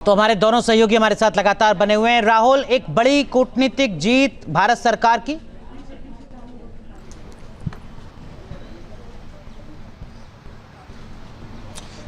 तो हमारे दोनों सहयोगी हमारे साथ लगातार बने हुए हैं। राहुल, एक बड़ी कूटनीतिक जीत भारत सरकार की।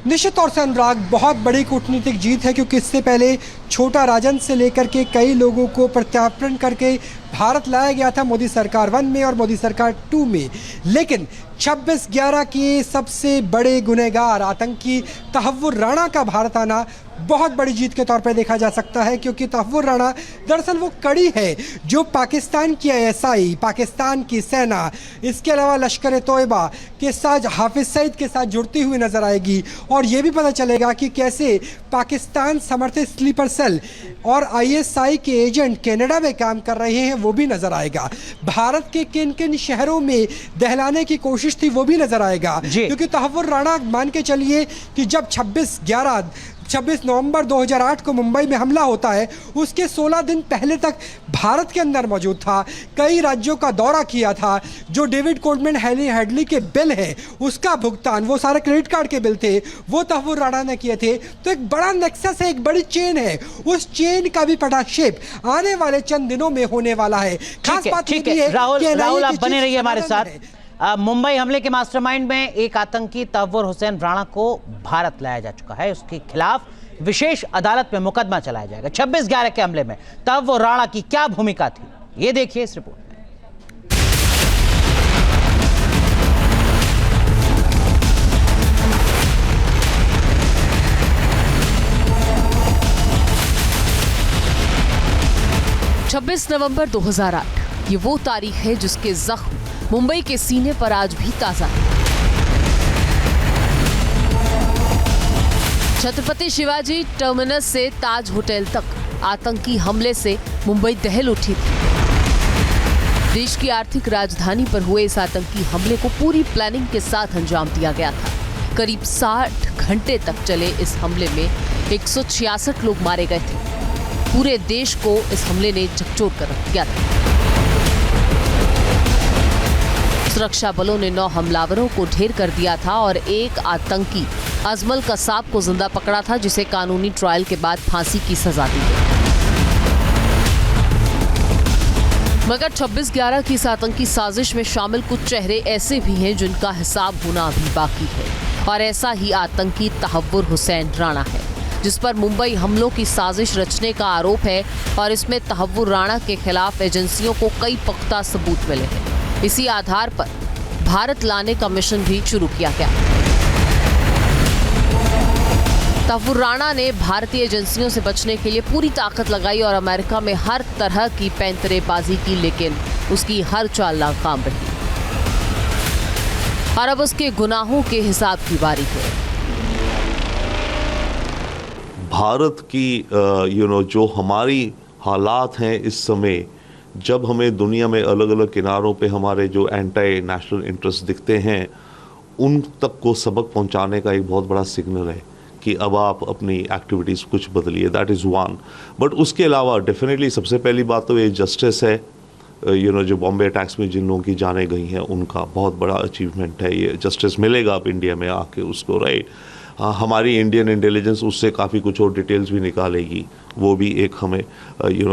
निश्चित तौर से अनुराग, बहुत बड़ी कूटनीतिक जीत है, क्योंकि इससे पहले छोटा राजन से लेकर के कई लोगों को प्रत्यार्पण करके भारत लाया गया था मोदी सरकार 1 में और मोदी सरकार 2 में। लेकिन 26/11 के सबसे बड़े गुनहगार आतंकी तहव्वुर राणा का भारत आना बहुत बड़ी जीत के तौर पर देखा जा सकता है, क्योंकि तहव्वुर राणा दरअसल वो कड़ी है जो पाकिस्तान की ISI, पाकिस्तान की सेना, इसके अलावा लश्कर तोयबा के साथ हाफिज सईद के साथ जुड़ती हुई नजर आएगी। और ये भी पता चलेगा कि कैसे पाकिस्तान समर्थित स्लीपर सेल और ISI के एजेंट कनाडा में काम कर रहे हैं, वो भी नजर आएगा। भारत के किन किन शहरों में दहलाने की कोशिश थी, वो भी नजर आएगा, क्योंकि तहव्वुर राणा मान के चलिए कि जब 26 नवंबर 2008 को मुंबई में हमला होता है, उसके 16 दिन पहले तक भारत के अंदर मौजूद था, कई राज्यों का दौरा किया था। जो डेविड कोल्डमैन हेडली के बिल है उसका भुगतान, वो सारे क्रेडिट कार्ड के बिल थे, वो तहव्वुर राणा ने किए थे। तो एक बड़ा नेक्सस है, एक बड़ी चेन है, उस चेन का भी पटाक्षेप आने वाले चंद दिनों में होने वाला है। खास बात ये है, राहुल आप बने रहिए हमारे साथ। मुंबई हमले के मास्टरमाइंड में एक आतंकी तहव्वुर हुसैन राणा को भारत लाया जा चुका है। उसके खिलाफ विशेष अदालत में मुकदमा चलाया जाएगा। 26/11 के हमले में तहव्वुर राणा की क्या भूमिका थी, ये देखिए इस रिपोर्ट में। नवंबर 2008 ये वो तारीख है जिसके जख्म मुंबई के सीने पर आज भी ताजा है। छत्रपति शिवाजी टर्मिनस से ताज होटल तक आतंकी हमले से मुंबई दहल उठी थी। देश की आर्थिक राजधानी पर हुए इस आतंकी हमले को पूरी प्लानिंग के साथ अंजाम दिया गया था। करीब 60 घंटे तक चले इस हमले में 166 लोग मारे गए थे। पूरे देश को इस हमले ने झकझोर कर रख दिया था। सुरक्षा बलों ने 9 हमलावरों को ढेर कर दिया था और एक आतंकी अजमल कसाब को जिंदा पकड़ा था, जिसे कानूनी ट्रायल के बाद फांसी की सजा दी गई। मगर 26/11 की इस आतंकी साजिश में शामिल कुछ चेहरे ऐसे भी हैं जिनका हिसाब होना अभी बाकी है, और ऐसा ही आतंकी तहव्वुर हुसैन राणा है, जिस पर मुंबई हमलों की साजिश रचने का आरोप है। और इसमें तहव्वुर राणा के खिलाफ एजेंसियों को कई पुख्ता सबूत मिले हैं। इसी आधार पर भारत लाने का मिशन भी शुरू किया गया। तहव्वुर राणा ने भारतीय एजेंसियों से बचने के लिए पूरी ताकत लगाई और अमेरिका में हर तरह की पैंतरेबाजी की, लेकिन उसकी हर चाल नाकाम रही। और अब उसके गुनाहों के हिसाब की बारी है। भारत की जो हमारी हालात हैं इस समय, जब हमें दुनिया में अलग अलग किनारों पे हमारे जो एंटी नेशनल इंटरेस्ट दिखते हैं, उन तक को सबक पहुंचाने का एक बहुत बड़ा सिग्नल है कि अब आप अपनी एक्टिविटीज़ कुछ बदलिए। That is one. बट उसके अलावा डेफिनेटली सबसे पहली बात तो ये जस्टिस है। जो बॉम्बे अटैक्स में जिन लोगों की जानें गई हैं, उनका बहुत बड़ा अचीवमेंट है। ये जस्टिस मिलेगा अब इंडिया में आके उसको, राइट। हमारी इंडियन इंटेलिजेंस उससे काफ़ी कुछ और डिटेल्स भी निकालेगी, वो भी एक हमें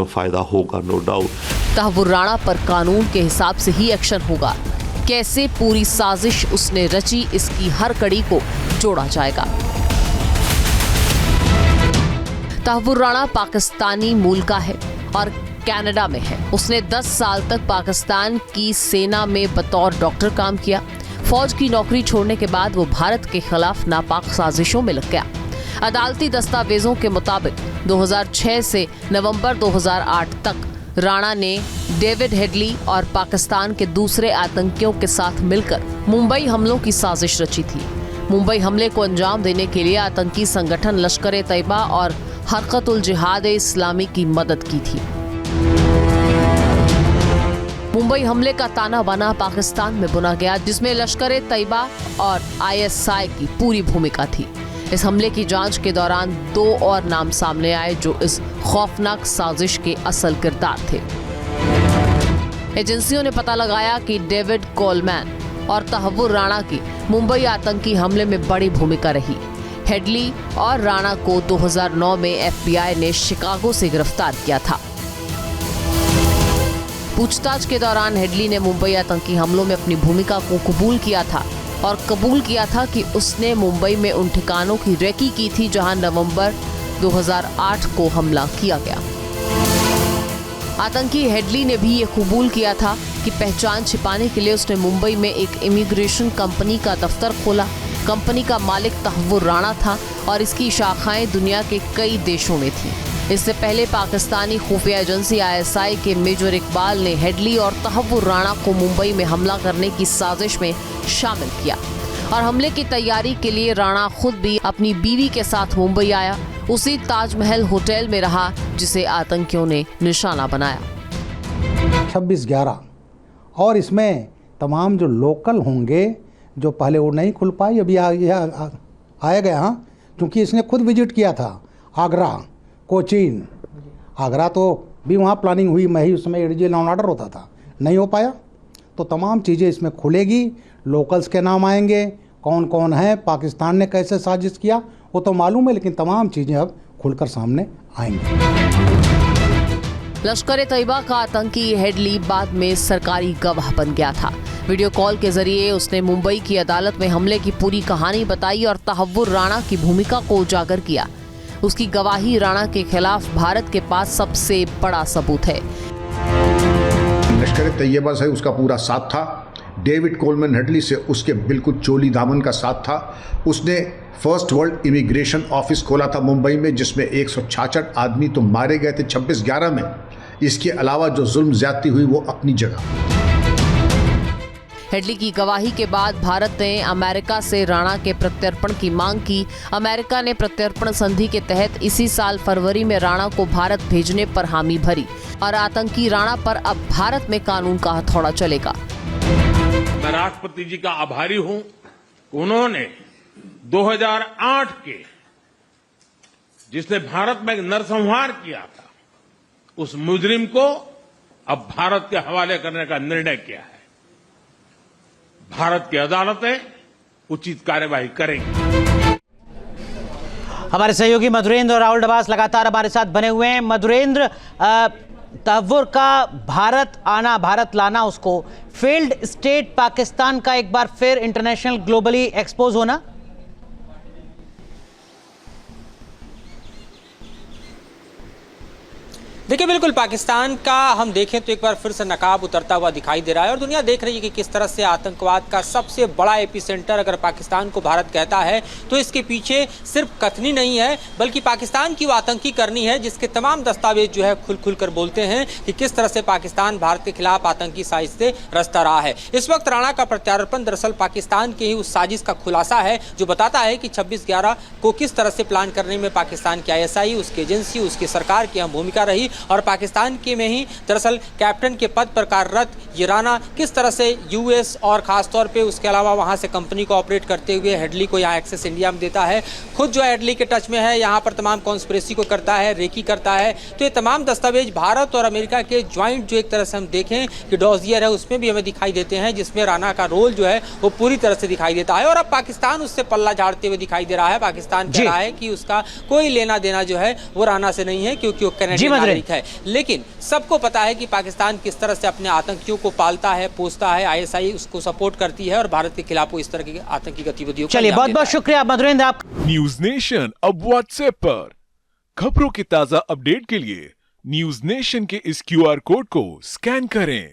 फ़ायदा होगा, नो डाउट। तहव्वुर राणा पर कानून के हिसाब से ही एक्शन होगा। कैसे पूरी साजिश उसने रची, इसकी हर कड़ी को जोड़ा जाएगा। तहव्वुर राणा पाकिस्तानी मूल का है और कनाडा में है। उसने 10 साल तक पाकिस्तान की सेना में बतौर डॉक्टर काम किया। फौज की नौकरी छोड़ने के बाद वो भारत के खिलाफ नापाक साजिशों में लग गया। अदालती दस्तावेजों के मुताबिक 2006 से नवंबर 2008 तक राणा ने डेविड हेडली और पाकिस्तान के दूसरे आतंकियों के साथ मिलकर मुंबई हमलों की साजिश रची थी। मुंबई हमले को अंजाम देने के लिए आतंकी संगठन लश्कर तैयबा और हरकत-उल जिहाद इस्लामी की मदद की थी। मुंबई हमले का ताना बाना पाकिस्तान में बुना गया, जिसमें लश्कर तैयबा और ISI की पूरी भूमिका थी। इस हमले की जांच के दौरान 2 और नाम सामने आए जो इस खौफनाक साजिश के असल किरदार थे। एजेंसियों ने पता लगाया कि डेविड कोलमैन और तहव्वुर राणा की मुंबई आतंकी हमले में बड़ी भूमिका रही। हेडली और राणा को 2009 में FBI ने शिकागो से गिरफ्तार किया था। पूछताछ के दौरान हेडली ने मुंबई आतंकी हमलों में अपनी भूमिका को कबूल किया था और कबूल किया था कि उसने मुंबई में उन ठिकानों की रेकी की थी जहां नवंबर 2008 को हमला किया गया। आतंकी हेडली ने भी ये कबूल किया था कि पहचान छिपाने के लिए उसने मुंबई में एक इमिग्रेशन कंपनी का दफ्तर खोला। कंपनी का मालिक तहव्वुर राणा था और इसकी शाखाएं दुनिया के कई देशों में थीं। इससे पहले पाकिस्तानी खुफिया एजेंसी ISI के मेजर इकबाल ने हेडली और तहव्वुर राणा को मुंबई में हमला करने की साजिश में शामिल किया और हमले की तैयारी के लिए राणा खुद भी अपनी बीवी के साथ मुंबई आया। उसी ताजमहल होटल में रहा जिसे आतंकियों ने निशाना बनाया। 26/11 और इसमें तमाम जो लोकल होंगे जो पहले वो नहीं खुल पाई, अभी आया गया, क्योंकि इसने खुद विजिट किया था आगरा, कोचीन। आगरा तो भी वहाँ प्लानिंग हुई, मैं ही उसमें ADG लॉ एंड ऑर्डर होता था, नहीं हो पाया। तो तमाम चीज़ें इसमें खुलेगी, लोकल्स के नाम आएंगे, कौन कौन है, पाकिस्तान ने कैसे साजिश किया वो तो मालूम है, लेकिन तमाम चीज़ें अब खुलकर सामने आएंगी। लश्कर तैयबा का आतंकी हेडली बाद में सरकारी गवाह बन गया था। वीडियो कॉल के जरिए उसने मुंबई की अदालत में हमले की पूरी कहानी बताई और तहव्वुर राणा की भूमिका को उजागर किया। उसकी गवाही राणा के खिलाफ भारत के पास सबसे बड़ा सबूत है। लश्कर तैयबा से उसका पूरा साथ था, डेविड कोलमैन हेडली से उसके बिल्कुल चोली दामन का साथ था। उसने फर्स्ट वर्ल्ड इमिग्रेशन ऑफिस खोला था मुंबई में, जिसमें 166 आदमी तो मारे गए थे 26/11 में। इसके अलावा जो जुल्म ज्यादती हुई वो अपनी जगह। हेडली की गवाही के बाद भारत ने अमेरिका से राणा के प्रत्यर्पण की मांग की। अमेरिका ने प्रत्यर्पण संधि के तहत इसी साल फरवरी में राणा को भारत भेजने पर हामी भरी और आतंकी राणा पर अब भारत में कानून का हथौड़ा चलेगा। मैं राष्ट्रपति जी का आभारी हूं, उन्होंने 2008 के जिसने भारत में नरसंहार किया था उस मुजरिम को अब भारत के हवाले करने का निर्णय किया है। भारत की अदालतें उचित कार्यवाही करेंगी। हमारे सहयोगी मधुरेंद्र और राहुल डबास लगातार हमारे साथ बने हुए हैं। मधुरेंद्र, तहव्वुर का भारत आना, भारत लाना, उसको फेल्ड स्टेट पाकिस्तान का एक बार फिर इंटरनेशनल ग्लोबली एक्सपोज होना। देखिए, बिल्कुल पाकिस्तान का हम देखें तो एक बार फिर से नकाब उतरता हुआ दिखाई दे रहा है और दुनिया देख रही है कि किस तरह से आतंकवाद का सबसे बड़ा एपिसेंटर अगर पाकिस्तान को भारत कहता है तो इसके पीछे सिर्फ कथनी नहीं है बल्कि पाकिस्तान की वो आतंकी करनी है जिसके तमाम दस्तावेज जो है खुल कर बोलते हैं कि किस तरह से पाकिस्तान भारत के खिलाफ आतंकी साजिश से रचता रहा है। इस वक्त राणा का प्रत्यार्पण दरअसल पाकिस्तान के ही उस साजिश का खुलासा है जो बताता है कि 26/11 को किस तरह से प्लान करने में पाकिस्तान की ISI, उसकी एजेंसी, उसकी सरकार की अहम भूमिका रही और पाकिस्तान के में ही दरअसल कैप्टन के पद पर कार्यरत ये राणा किस तरह से US और खासतौर पे उसके अलावा वहां से कंपनी को ऑपरेट करते हुए हेडली को यहाँ एक्सेस इंडिया में देता है, खुद जो हेडली के टच में है, यहाँ पर तमाम कॉन्स्पिरेसी को करता है, रेकी करता है। तो ये तमाम दस्तावेज भारत और अमेरिका के ज्वाइंट जो एक तरह से हम देखें कि डॉजियर है उसमें भी हमें दिखाई देते हैं जिसमें राणा का रोल जो है वो पूरी तरह से दिखाई देता है और अब पाकिस्तान उससे पल्ला झाड़ते हुए दिखाई दे रहा है। पाकिस्तान कह रहा है कि उसका कोई लेना देना जो है वो राणा से नहीं है क्योंकि वो कनाडियन नागरिक है। लेकिन सबको पता है कि पाकिस्तान किस तरह से अपने आतंकियों को पालता है, पोसता है, ISI उसको सपोर्ट करती है और भारत के खिलाफ वो इस तरह की आतंकी गतिविधियों को चलिए, बहुत बहुत शुक्रिया मधुरेंद्र। आप न्यूज नेशन अब व्हाट्सएप पर खबरों की ताजा अपडेट के लिए न्यूज नेशन के इस QR कोड को स्कैन करें।